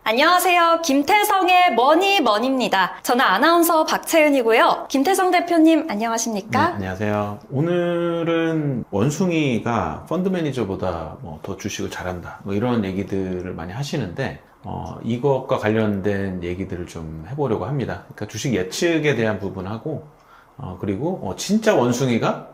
안녕하세요. 김태성의 머니머니입니다. 저는 아나운서 박채은이고요. 김태성 대표님 안녕하십니까? 네, 안녕하세요. 오늘은 원숭이가 펀드 매니저보다 더 주식을 잘한다 이런 얘기들을 많이 하시는데 이것과 관련된 얘기들을 좀 해보려고 합니다. 그러니까 주식 예측에 대한 부분하고 그리고 진짜 원숭이가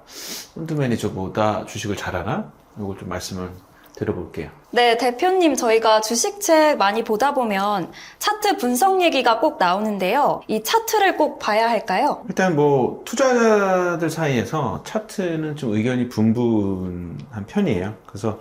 펀드 매니저보다 주식을 잘하나? 이걸 좀 말씀을 드려볼게요. 네, 대표님, 저희가 주식책 많이 보다 보면 차트 분석 얘기가 꼭 나오는데요. 이 차트를 꼭 봐야 할까요? 일단 투자자들 사이에서 차트는 좀 의견이 분분한 편이에요. 그래서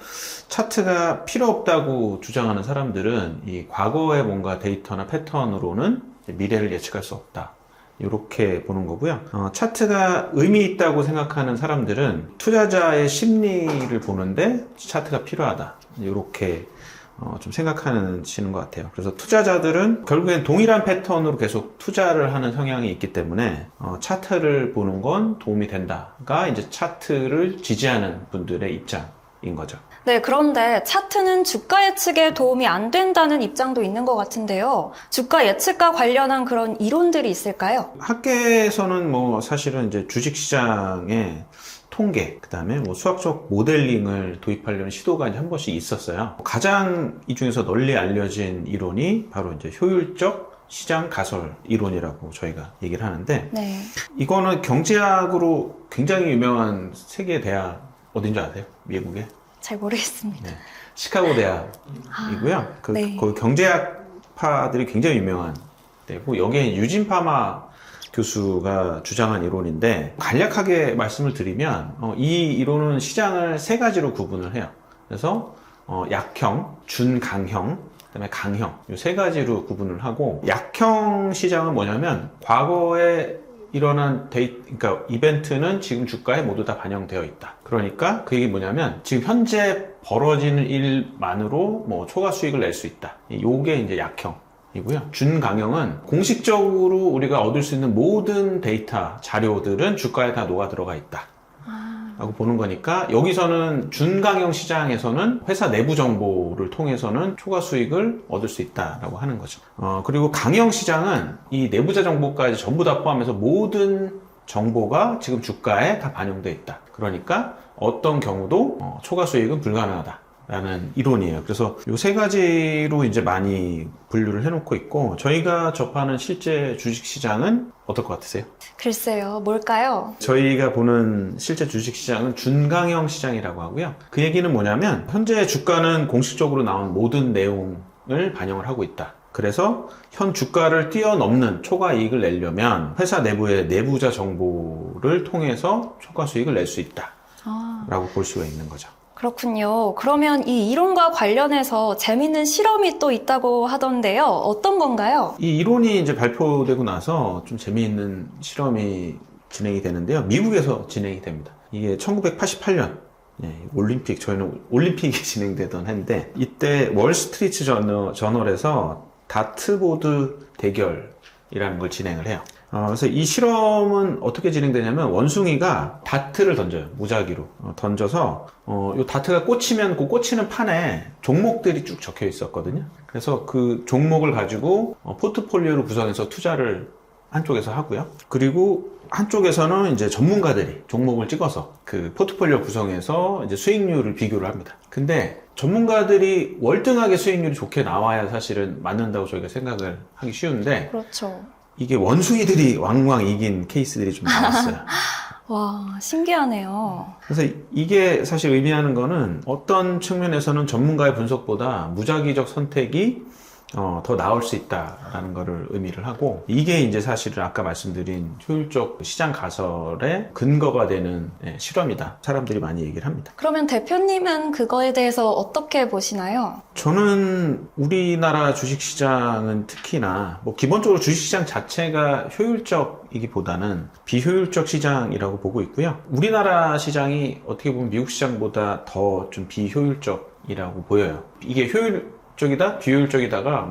차트가 필요 없다고 주장하는 사람들은 이 과거의 뭔가 데이터나 패턴으로는 미래를 예측할 수 없다. 이렇게 보는 거고요. 차트가 의미 있다고 생각하는 사람들은 투자자의 심리를 보는데 차트가 필요하다. 이렇게 좀 생각하시는 것 같아요. 그래서 투자자들은 결국엔 동일한 패턴으로 계속 투자를 하는 성향이 있기 때문에 차트를 보는 건 도움이 된다가 이제 차트를 지지하는 분들의 입장인 거죠. 네, 그런데 차트는 주가 예측에 도움이 안 된다는 입장도 있는 것 같은데요. 주가 예측과 관련한 그런 이론들이 있을까요? 학계에서는 사실은 이제 주식시장의 통계, 그 다음에 수학적 모델링을 도입하려는 시도가 이제 한 번씩 있었어요. 가장 이 중에서 널리 알려진 이론이 바로 이제 효율적 시장 가설 이론이라고 저희가 얘기를 하는데, 네. 이거는 경제학으로 굉장히 유명한 세계 대학 어딘지 아세요? 미국에? 잘 모르겠습니다. 네. 시카고 대학이고요. 네. 거기 경제학파들이 굉장히 유명한 데고, 여기에 유진 파마 교수가 주장한 이론인데, 간략하게 말씀을 드리면 이 이론은 시장을 세 가지로 구분을 해요. 그래서 약형, 준강형, 그다음에 강형, 이 세 가지로 구분을 하고, 약형 시장은 뭐냐면 과거에 일어난 그러니까 이벤트는 지금 주가에 모두 다 반영되어 있다. 그러니까 그 얘기 뭐냐면 지금 현재 벌어지는 일만으로 초과 수익을 낼 수 있다. 요게 이제 약형이고요. 준강형은 공식적으로 우리가 얻을 수 있는 모든 데이터, 자료들은 주가에 다 녹아 들어가 있다. 라고 보는 거니까, 여기서는 준강형 시장에서는 회사 내부 정보를 통해서는 초과 수익을 얻을 수 있다라고 하는 거죠. 그리고 강형 시장은 이 내부자 정보까지 전부 다 포함해서 모든 정보가 지금 주가에 다 반영되어 있다. 그러니까 어떤 경우도 초과 수익은 불가능하다. 라는 이론이에요. 그래서 이 세 가지로 이제 많이 분류를 해놓고 있고, 저희가 접하는 실제 주식시장은 어떨 것 같으세요? 글쎄요, 뭘까요? 저희가 보는 실제 주식시장은 준강형 시장이라고 하고요. 그 얘기는 뭐냐면 현재 주가는 공식적으로 나온 모든 내용을 반영을 하고 있다. 그래서 현 주가를 뛰어넘는 초과 이익을 내려면 회사 내부의 내부자 정보를 통해서 초과 수익을 낼 수 있다 라고 볼 수가 있는 거죠. 그렇군요. 그러면 이 이론과 관련해서 재밌는 실험이 또 있다고 하던데요. 어떤 건가요? 이 이론이 이제 발표되고 나서 좀 재미있는 실험이 진행이 되는데요. 미국에서 진행이 됩니다. 이게 1988년 올림픽, 저희는 올림픽이 진행되던 해인데, 이때 월스트리트 저널에서 다트보드 대결이라는 걸 진행을 해요. 그래서 이 실험은 어떻게 진행되냐면, 원숭이가 다트를 던져요. 무작위로 던져서 요 다트가 꽂히면 그 꽂히는 판에 종목들이 쭉 적혀 있었거든요. 그래서 그 종목을 가지고 포트폴리오를 구성해서 투자를 한쪽에서 하고요. 그리고 한쪽에서는 이제 전문가들이 종목을 찍어서 그 포트폴리오 구성해서 이제 수익률을 비교를 합니다. 근데 전문가들이 월등하게 수익률이 좋게 나와야 사실은 맞는다고 저희가 생각을 하기 쉬운데, 그렇죠. 이게 원숭이들이 왕왕 이긴 케이스들이 좀 나왔어요. 와, 신기하네요. 그래서 이게 사실 의미하는 거는, 어떤 측면에서는 전문가의 분석보다 무작위적 선택이 더 나올 수 있다라는 거를 의미를 하고, 이게 이제 사실은 아까 말씀드린 효율적 시장 가설의 근거가 되는 실험이다. 사람들이 많이 얘기를 합니다. 그러면 대표님은 그거에 대해서 어떻게 보시나요? 저는 우리나라 주식시장은 특히나 기본적으로 주식시장 자체가 효율적이기보다는 비효율적 시장이라고 보고 있고요. 우리나라 시장이 어떻게 보면 미국 시장보다 더 좀 비효율적이라고 보여요. 이게 효율적이다, 비효율적이다가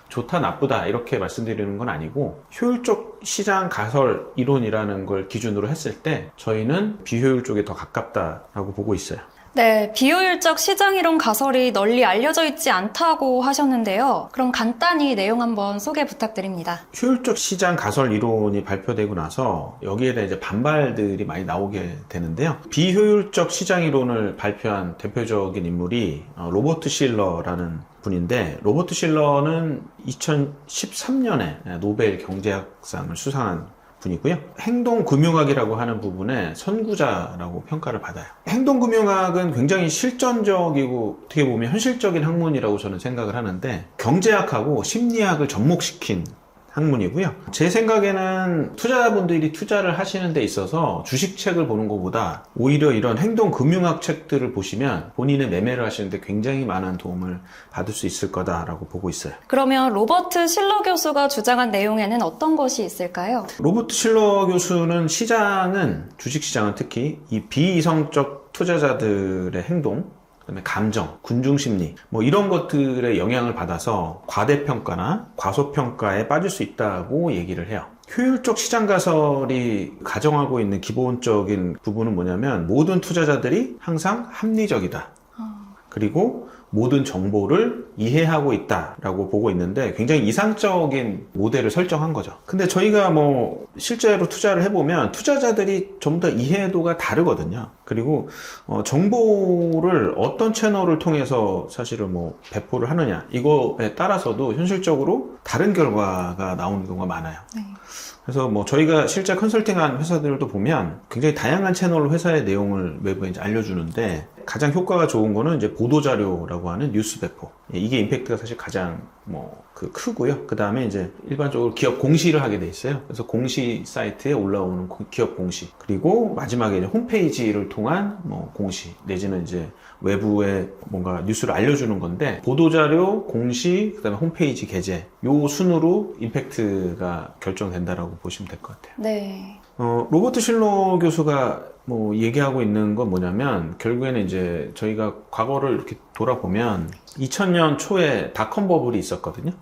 좋다, 나쁘다 이렇게 말씀드리는 건 아니고, 효율적 시장 가설 이론이라는 걸 기준으로 했을 때 저희는 비효율 쪽에 더 가깝다라고 보고 있어요. 네, 비효율적 시장이론 가설이 널리 알려져 있지 않다고 하셨는데요. 그럼 간단히 내용 한번 소개 부탁드립니다. 효율적 시장 가설 이론이 발표되고 나서 여기에 대해 이제 반발들이 많이 나오게 되는데요. 비효율적 시장 이론을 발표한 대표적인 인물이 로버트 실러라는 분인데, 로버트 실러는 2013년에 노벨 경제학상을 수상한 분이고요. 행동금융학이라고 하는 부분의 선구자라고 평가를 받아요. 행동금융학은 굉장히 실전적이고 어떻게 보면 현실적인 학문이라고 저는 생각을 하는데, 경제학하고 심리학을 접목시킨 학문이고요. 제 생각에는 투자자분들이 투자를 하시는 데 있어서 주식책을 보는 것보다 오히려 이런 행동금융학 책들을 보시면 본인의 매매를 하시는데 굉장히 많은 도움을 받을 수 있을 거다라고 보고 있어요. 그러면 로버트 실러 교수가 주장한 내용에는 어떤 것이 있을까요? 로버트 실러 교수는 주식시장은 특히 이 비이성적 투자자들의 행동, 그다음에 감정, 군중심리 이런 것들의 영향을 받아서 과대평가나 과소평가에 빠질 수 있다고 얘기를 해요. 효율적 시장 가설이 가정하고 있는 기본적인 부분은 뭐냐면, 모든 투자자들이 항상 합리적이다. 그리고 모든 정보를 이해하고 있다라고 보고 있는데, 굉장히 이상적인 모델을 설정한 거죠. 근데 저희가 실제로 투자를 해보면 투자자들이 전부 다 이해도가 다르거든요. 그리고 정보를 어떤 채널을 통해서 사실은 배포를 하느냐, 이거에 따라서도 현실적으로 다른 결과가 나오는 경우가 많아요. 네. 그래서 저희가 실제 컨설팅한 회사들도 보면 굉장히 다양한 채널로 회사의 내용을 외부에 이제 알려주는데, 가장 효과가 좋은 거는 이제 보도자료라고 하는 뉴스 배포. 이게 임팩트가 사실 가장 크고요. 그 다음에 이제 일반적으로 기업 공시를 하게 돼 있어요. 그래서 공시 사이트에 올라오는 기업 공시. 그리고 마지막에 이제 홈페이지를 통한 공시, 내지는 이제 외부에 뭔가 뉴스를 알려주는 건데, 보도자료, 공시, 그 다음에 홈페이지 게재, 요 순으로 임팩트가 결정된다라고 보시면 될 것 같아요. 네. 로버트 실러 교수가 얘기하고 있는 건 뭐냐면, 결국에는 이제 저희가 과거를 이렇게 돌아보면 2000년 초에 닷컴 버블이 있었거든요.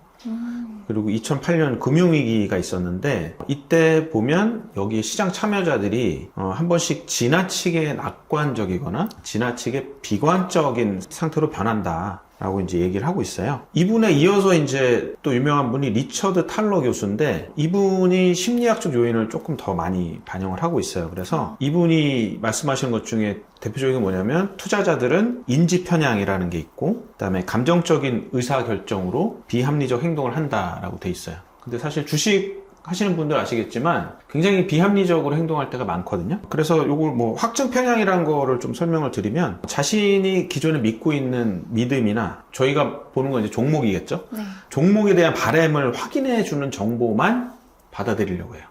그리고 2008년 금융위기가 있었는데, 이때 보면 여기 시장 참여자들이 한 번씩 지나치게 낙관적이거나 지나치게 비관적인 상태로 변한다 라고 이제 얘기를 하고 있어요. 이분에 이어서 이제 또 유명한 분이 리처드 탈러 교수인데, 이분이 심리학적 요인을 조금 더 많이 반영을 하고 있어요. 그래서 이분이 말씀하시는 것 중에 대표적인 게 뭐냐면, 투자자들은 인지 편향이라는 게 있고, 그다음에 감정적인 의사결정으로 비합리적 행동을 한다라고 돼 있어요. 근데 사실 주식 하시는 분들 아시겠지만 굉장히 비합리적으로 행동할 때가 많거든요. 그래서 요걸 확증 편향이라는 거를 좀 설명을 드리면, 자신이 기존에 믿고 있는 믿음이나, 저희가 보는 건 이제 종목이겠죠. 네. 종목에 대한 바램을 확인해 주는 정보만 받아들이려고 해요.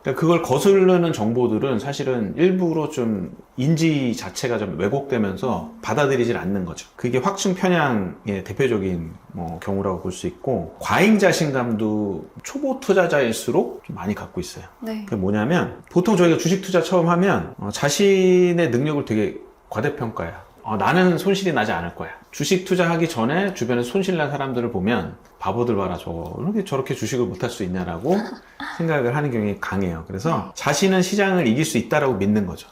그러니까 그걸 거스르는 정보들은 사실은 일부러 좀 인지 자체가 좀 왜곡되면서 받아들이질 않는 거죠. 그게 확증 편향의 대표적인 경우라고 볼 수 있고, 과잉 자신감도 초보 투자자일수록 좀 많이 갖고 있어요. 네. 그게 뭐냐면, 보통 저희가 주식 투자 처음 하면 자신의 능력을 되게 과대평가해요. 나는 손실이 나지 않을 거야. 주식 투자하기 전에 주변에 손실난 사람들을 보면, 바보들 봐라, 저렇게 주식을 못할 수 있냐라고 생각을 하는 경향이 강해요. 그래서 자신은 시장을 이길 수 있다라고 믿는 거죠.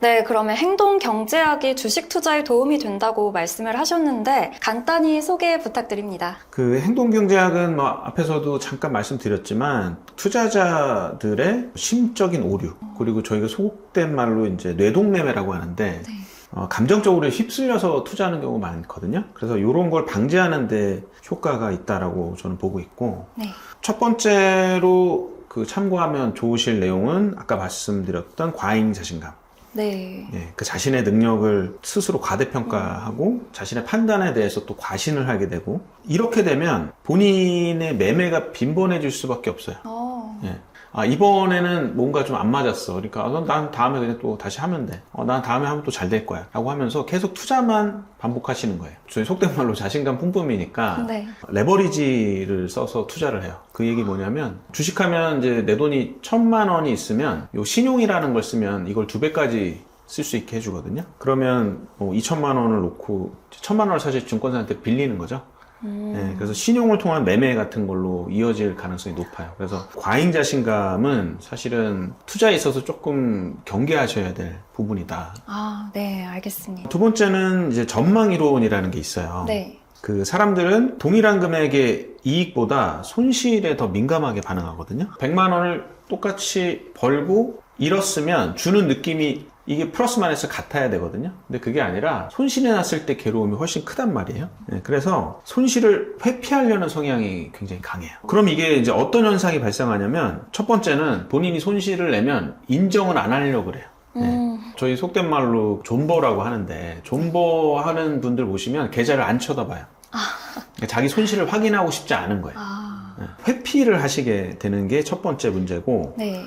네, 그러면 행동 경제학이 주식 투자에 도움이 된다고 말씀을 하셨는데, 간단히 소개 부탁드립니다. 그 행동 경제학은 앞에서도 잠깐 말씀드렸지만, 투자자들의 심적인 오류, 그리고 저희가 속된 말로 이제 뇌동매매라고 하는데, 네. 감정적으로 휩쓸려서 투자하는 경우가 많거든요. 그래서 이런 걸 방지하는 데 효과가 있다라고 저는 보고 있고, 네. 첫 번째로 참고하면 좋으실 내용은 아까 말씀드렸던 과잉 자신감. 네. 그 자신의 능력을 스스로 과대평가하고 자신의 판단에 대해서 또 과신을 하게 되고, 이렇게 되면 본인의 매매가 빈번해질 수밖에 없어요. 이번에는 뭔가 좀 안 맞았어. 그러니까 난 다음에 그냥 또 다시 하면 돼. 난 다음에 하면 또 잘 될 거야. 라고 하면서 계속 투자만 반복하시는 거예요. 저희 속된 말로 자신감 뿜뿜이니까 네. 레버리지를 써서 투자를 해요. 그 얘기 뭐냐면, 주식하면 이제 내 돈이 1,000만 원이 있으면 요 신용이라는 걸 쓰면 이걸 2배까지 쓸 수 있게 해주거든요. 그러면 2,000만 원을 놓고 1,000만 원을 사실 증권사한테 빌리는 거죠. 그래서 신용을 통한 매매 같은 걸로 이어질 가능성이 높아요. 그래서 과잉 자신감은 사실은 투자에 있어서 조금 경계하셔야 될 부분이다. 아, 네, 알겠습니다. 두 번째는 이제 전망 이론이라는 게 있어요. 네. 그 사람들은 동일한 금액의 이익보다 손실에 더 민감하게 반응하거든요. 100만 원을 똑같이 벌고 잃었으면 주는 느낌이 이게 플러스 마이너스 같아야 되거든요. 근데 그게 아니라 손실이 났을 때 괴로움이 훨씬 크단 말이에요. 그래서 손실을 회피하려는 성향이 굉장히 강해요. 그럼 이게 이제 어떤 현상이 발생하냐면 첫 번째는 본인이 손실을 내면 인정은 안 하려고 그래요. 저희 속된 말로 존버라고 하는데 존버하는 분들 보시면 계좌를 안 쳐다봐요. 자기 손실을 확인하고 싶지 않은 거예요. 회피를 하시게 되는 게 첫 번째 문제고, 네.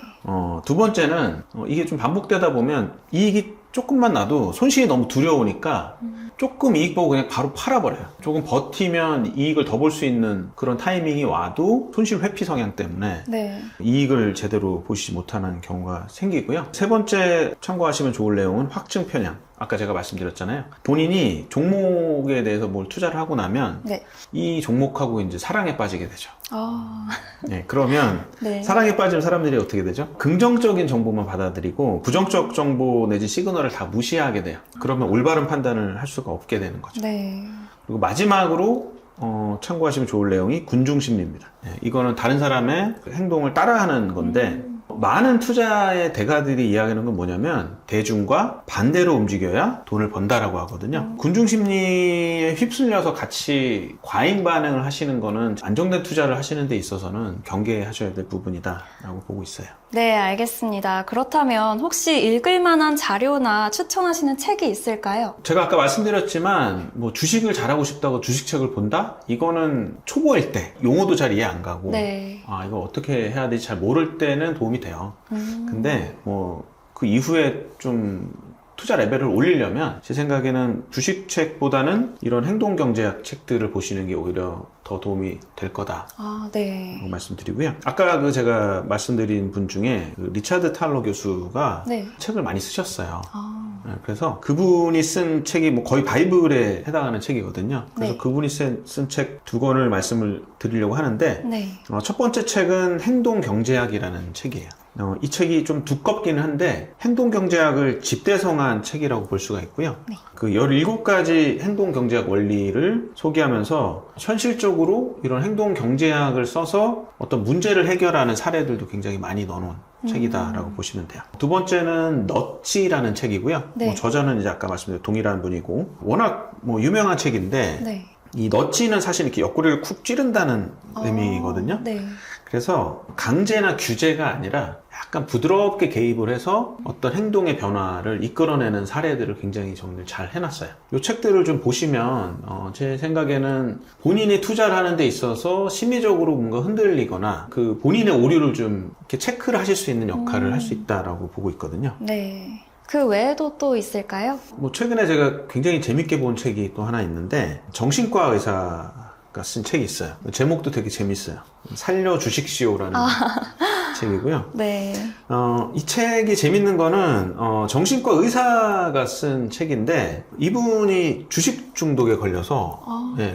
두 번째는 이게 좀 반복되다 보면 이익이 조금만 나도 손실이 너무 두려우니까 조금 이익 보고 그냥 바로 팔아버려요. 조금 버티면 이익을 더 볼 수 있는 그런 타이밍이 와도 손실 회피 성향 때문에 네. 이익을 제대로 보시지 못하는 경우가 생기고요. 세 번째 참고하시면 좋을 내용은 확증 편향. 아까 제가 말씀드렸잖아요. 본인이 종목에 대해서 뭘 투자를 하고 나면 네. 이 종목하고 이제 사랑에 빠지게 되죠. 아, 네, 그러면 네. 사랑에 빠진 사람들이 어떻게 되죠? 긍정적인 정보만 받아들이고 부정적 정보 내지 시그널을 다 무시하게 돼요. 그러면 올바른 판단을 할 수가 없게 되는 거죠. 네. 그리고 마지막으로 참고하시면 좋을 내용이 군중심리입니다. 네, 이거는 다른 사람의 행동을 따라하는 건데 많은 투자의 대가들이 이야기하는 건 뭐냐면 대중과 반대로 움직여야 돈을 번다라고 하거든요. 군중심리에 휩쓸려서 같이 과잉 반응을 하시는 거는 안정된 투자를 하시는 데 있어서는 경계하셔야 될 부분이다라고 보고 있어요. 네, 알겠습니다. 그렇다면 혹시 읽을 만한 자료나 추천하시는 책이 있을까요? 제가 아까 말씀드렸지만 뭐 주식을 잘하고 싶다고 주식책을 본다? 이거는 초보일 때 용어도 잘 이해 안 가고 네. 아 이거 어떻게 해야 되지 잘 모를 때는 도움이 돼요. 근데 뭐 그 이후에 좀 투자 레벨을 올리려면 제 생각에는 주식책보다는 이런 행동경제학 책들을 보시는 게 오히려 더 도움이 될 거다. 아, 네. 말씀드리고요. 아까 그 제가 말씀드린 분 중에 그 리차드 탈러 교수가 네. 책을 많이 쓰셨어요. 아, 그래서 그분이 쓴 책이 뭐 거의 바이블에 해당하는 책이거든요. 그래서 네. 그분이 쓴 책 두 권을 말씀을 드리려고 하는데 네. 첫 번째 책은 행동경제학이라는 책이에요. 이 책이 좀 두껍기는 한데 행동경제학을 집대성한 책이라고 볼 수가 있고요. 네. 그 17가지 행동경제학 원리를 소개하면서 현실적으로 이런 행동경제학을 써서 어떤 문제를 해결하는 사례들도 굉장히 많이 넣어놓은 책이다라고 보시면 돼요. 두 번째는 넛지라는 책이고요. 네. 뭐 저자는 이제 아까 말씀드린 동일한 분이고 워낙 뭐 유명한 책인데 네. 이 넛지는 사실 이렇게 옆구리를 쿡 찌른다는 의미거든요. 네. 그래서 강제나 규제가 아니라 약간 부드럽게 개입을 해서 어떤 행동의 변화를 이끌어내는 사례들을 굉장히 정리를 잘 해놨어요. 이 책들을 좀 보시면 제 생각에는 본인이 투자를 하는 데 있어서 심리적으로 뭔가 흔들리거나 그 본인의 오류를 좀 이렇게 체크를 하실 수 있는 역할을 할 수 있다라고 보고 있거든요. 네. 그 외에도 또 있을까요? 뭐 최근에 제가 굉장히 재밌게 본 책이 또 하나 있는데 정신과 의사가 쓴 책이 있어요. 제목도 되게 재밌어요. 살려 주식시오라는 책이고요. 네. 이 책이 재밌는 거는 정신과 의사가 쓴 책인데 이분이 주식 중독에 걸려서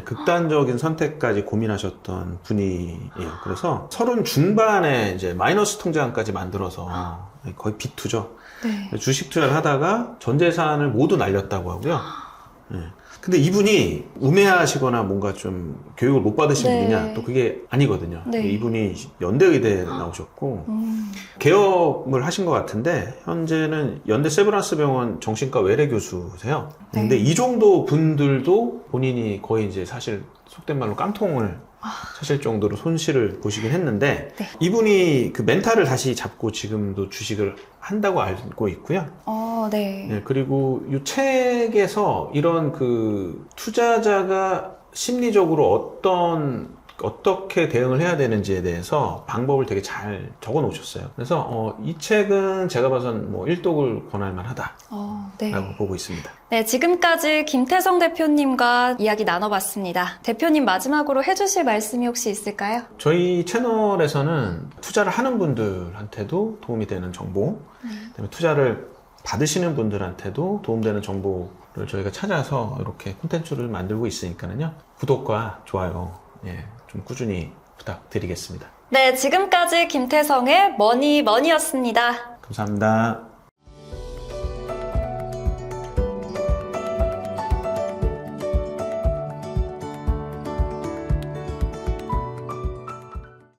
극단적인 선택까지 고민하셨던 분이에요. 그래서 30 중반에 이제 마이너스 통장까지 만들어서 거의 빚투죠. 네. 주식 투자를 하다가 전 재산을 모두 날렸다고 하고요. 근데 이분이 우매하시거나 뭔가 좀 교육을 못 받으신 네. 분이냐? 또 그게 아니거든요. 네. 이분이 연대의대에 나오셨고 개업을 하신 것 같은데 현재는 연대 세브란스 병원 정신과 외래 교수세요. 네. 근데 이 정도 분들도 본인이 거의 이제 사실 속된 말로 깡통을 사실 정도로 손실을 보시긴 했는데 네. 이분이 그 멘탈을 다시 잡고 지금도 주식을 한다고 알고 있고요. 네. 네, 그리고 이 책에서 이런 그 투자자가 심리적으로 어떻게 대응을 해야 되는지에 대해서 방법을 되게 잘 적어 놓으셨어요. 그래서 이 책은 제가 봐선 뭐 일독을 권할 만하다 네. 라고 보고 있습니다. 네, 지금까지 김태성 대표님과 이야기 나눠봤습니다. 대표님 마지막으로 해주실 말씀이 혹시 있을까요? 저희 채널에서는 투자를 하는 분들한테도 도움이 되는 정보, 그다음에 투자를 받으시는 분들한테도 도움되는 정보 저희가 찾아서 이렇게 콘텐츠를 만들고 있으니까요. 구독과 좋아요, 좀 꾸준히 부탁드리겠습니다. 네, 지금까지 김태성의 머니머니였습니다. 감사합니다.